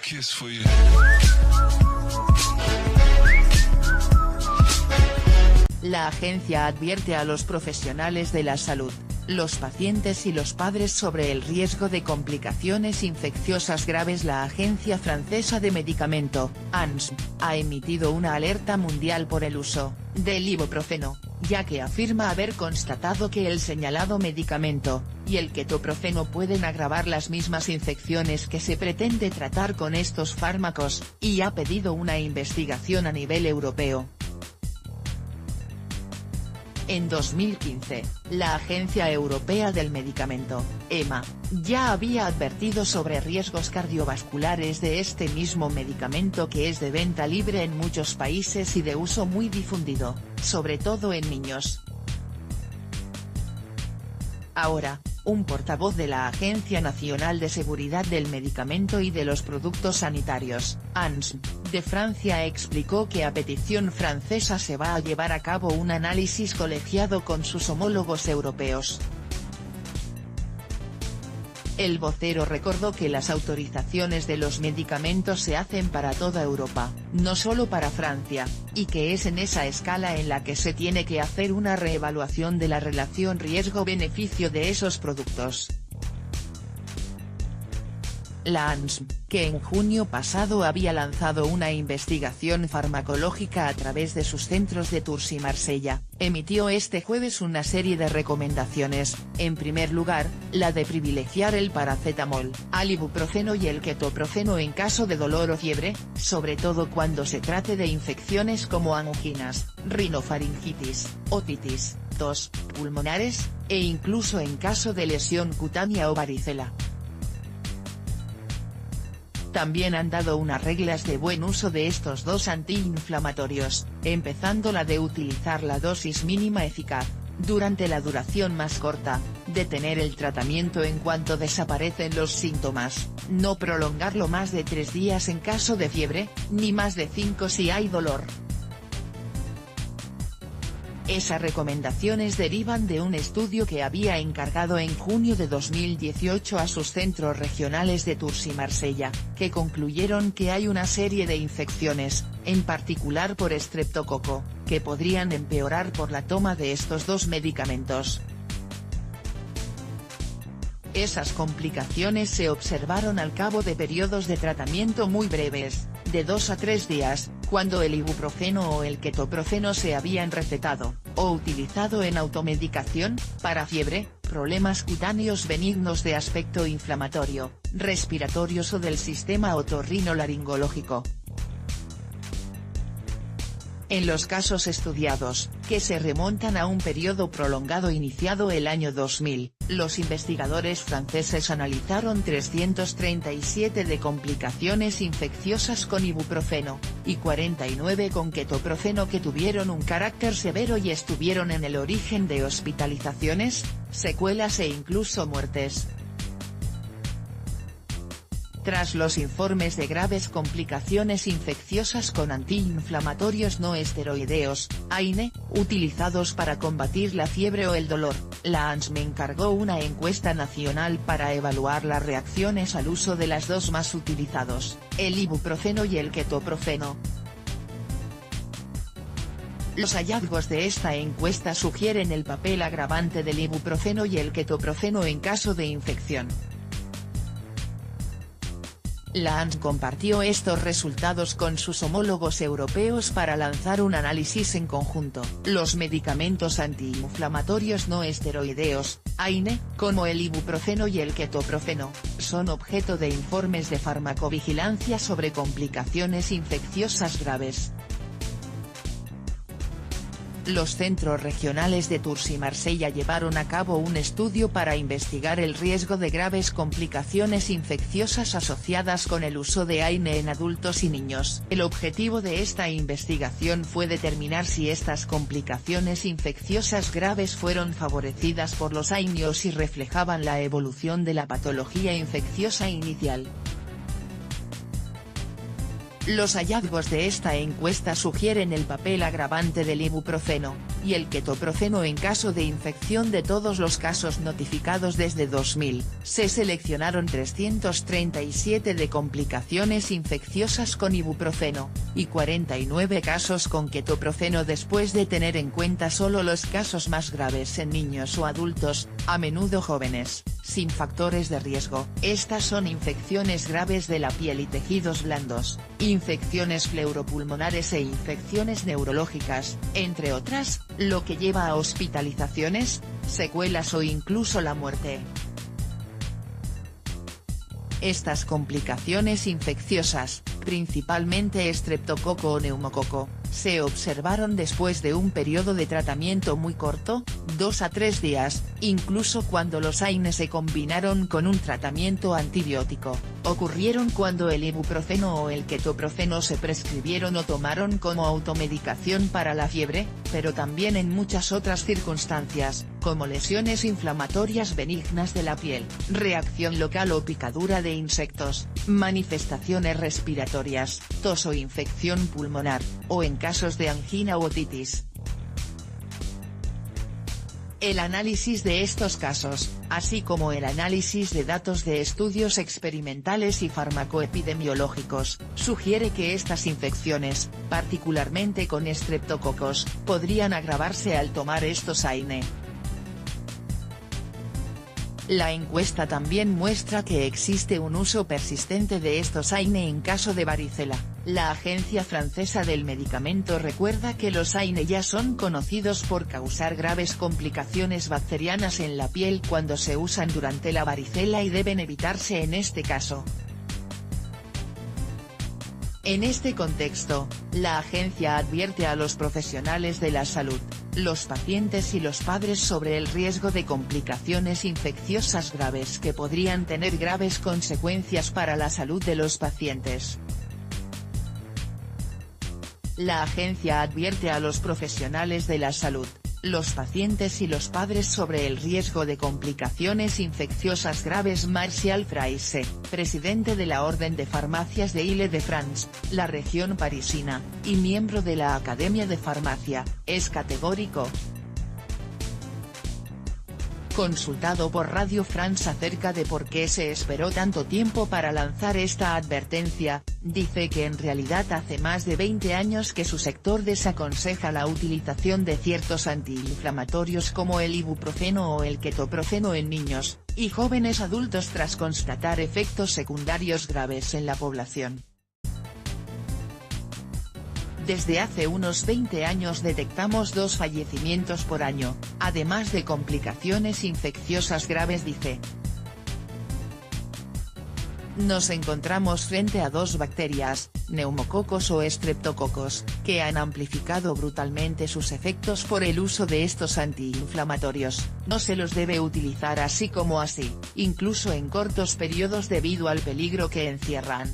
kiss for you. La agencia advierte a los profesionales de la salud, los pacientes y los padres sobre el riesgo de complicaciones infecciosas graves. La Agencia Francesa de Medicamento, ANSM, ha emitido una alerta mundial por el uso del ibuprofeno, ya que afirma haber constatado que el señalado medicamento y el ketoprofeno pueden agravar las mismas infecciones que se pretende tratar con estos fármacos, y ha pedido una investigación a nivel europeo. En 2015, la Agencia Europea del Medicamento, EMA, ya había advertido sobre riesgos cardiovasculares de este mismo medicamento, que es de venta libre en muchos países y de uso muy difundido, sobre todo en niños. Ahora, un portavoz de la Agencia Nacional de Seguridad del Medicamento y de los Productos Sanitarios, ANSM, de Francia explicó que a petición francesa se va a llevar a cabo un análisis colegiado con sus homólogos europeos. El vocero recordó que las autorizaciones de los medicamentos se hacen para toda Europa, no solo para Francia, y que es en esa escala en la que se tiene que hacer una reevaluación de la relación riesgo-beneficio de esos productos. La ANSM, que en junio pasado había lanzado una investigación farmacológica a través de sus centros de Tours y Marsella, emitió este jueves una serie de recomendaciones. En primer lugar, la de privilegiar el paracetamol, al ibuprofeno y el ketoprofeno en caso de dolor o fiebre, sobre todo cuando se trate de infecciones como anginas, rinofaringitis, otitis, tos, pulmonares, e incluso en caso de lesión cutánea o varicela. También han dado unas reglas de buen uso de estos dos antiinflamatorios, empezando la de utilizar la dosis mínima eficaz, durante la duración más corta, detener el tratamiento en cuanto desaparecen los síntomas, no prolongarlo más de 3 días en caso de fiebre, ni más de 5 si hay dolor. Esas recomendaciones derivan de un estudio que había encargado en junio de 2018 a sus centros regionales de Tours y Marsella, que concluyeron que hay una serie de infecciones, en particular por estreptococo, que podrían empeorar por la toma de estos dos medicamentos. Esas complicaciones se observaron al cabo de periodos de tratamiento muy breves, de 2 a 3 días, cuando el ibuprofeno o el ketoprofeno se habían recetado, o utilizado en automedicación, para fiebre, problemas cutáneos benignos de aspecto inflamatorio, respiratorios o del sistema otorrinolaringológico. En los casos estudiados, que se remontan a un periodo prolongado iniciado el año 2000, los investigadores franceses analizaron 337 de complicaciones infecciosas con ibuprofeno, y 49 con ketoprofeno que tuvieron un carácter severo y estuvieron en el origen de hospitalizaciones, secuelas e incluso muertes. Tras los informes de graves complicaciones infecciosas con antiinflamatorios no esteroideos, AINE, utilizados para combatir la fiebre o el dolor, la ANSM encargó una encuesta nacional para evaluar las reacciones al uso de las dos más utilizados, el ibuprofeno y el ketoprofeno. Los hallazgos de esta encuesta sugieren el papel agravante del ibuprofeno y el ketoprofeno en caso de infección. La ANSM compartió estos resultados con sus homólogos europeos para lanzar un análisis en conjunto. Los medicamentos antiinflamatorios no esteroideos, AINE, como el ibuprofeno y el ketoprofeno, son objeto de informes de farmacovigilancia sobre complicaciones infecciosas graves. Los centros regionales de Tours y Marsella llevaron a cabo un estudio para investigar el riesgo de graves complicaciones infecciosas asociadas con el uso de AINE en adultos y niños. El objetivo de esta investigación fue determinar si estas complicaciones infecciosas graves fueron favorecidas por los AINE o si reflejaban la evolución de la patología infecciosa inicial. Los hallazgos de esta encuesta sugieren el papel agravante del ibuprofeno y el ketoprofeno en caso de infección. De todos los casos notificados desde 2000, se seleccionaron 337 de complicaciones infecciosas con ibuprofeno, y 49 casos con ketoprofeno después de tener en cuenta solo los casos más graves en niños o adultos, a menudo jóvenes, sin factores de riesgo. Estas son infecciones graves de la piel y tejidos blandos, infecciones pleuropulmonares e infecciones neurológicas, entre otras, lo que lleva a hospitalizaciones, secuelas o incluso la muerte. Estas complicaciones infecciosas, principalmente estreptococo o neumococo, se observaron después de un periodo de tratamiento muy corto, 2 a 3 días, incluso cuando los AINE se combinaron con un tratamiento antibiótico. Ocurrieron cuando el ibuprofeno o el ketoprofeno se prescribieron o tomaron como automedicación para la fiebre, pero también en muchas otras circunstancias, como lesiones inflamatorias benignas de la piel, reacción local o picadura de insectos, manifestaciones respiratorias, tos o infección pulmonar, o en casos de angina u otitis. El análisis de estos casos, así como el análisis de datos de estudios experimentales y farmacoepidemiológicos, sugiere que estas infecciones, particularmente con estreptococos, podrían agravarse al tomar estos AINE. La encuesta también muestra que existe un uso persistente de estos AINE en caso de varicela. La Agencia Francesa del Medicamento recuerda que los AINE ya son conocidos por causar graves complicaciones bacterianas en la piel cuando se usan durante la varicela y deben evitarse en este caso. En este contexto, la agencia advierte a los profesionales de la salud, los pacientes y los padres sobre el riesgo de complicaciones infecciosas graves que podrían tener graves consecuencias para la salud de los pacientes. La agencia advierte a los profesionales de la salud, los pacientes y los padres sobre el riesgo de complicaciones infecciosas graves. Martial Fraisse, presidente de la Orden de Farmacias de Île-de-France, la región parisina, y miembro de la Academia de Farmacia, es categórico. Consultado por Radio France acerca de por qué se esperó tanto tiempo para lanzar esta advertencia, dice que en realidad hace más de 20 años que su sector desaconseja la utilización de ciertos antiinflamatorios como el ibuprofeno o el ketoprofeno en niños y jóvenes adultos tras constatar efectos secundarios graves en la población. Desde hace unos 20 años detectamos 2 fallecimientos por año, además de complicaciones infecciosas graves, dice. Nos encontramos frente a 2 bacterias, neumococos o estreptococos, que han amplificado brutalmente sus efectos por el uso de estos antiinflamatorios. No se los debe utilizar así como así, incluso en cortos periodos debido al peligro que encierran.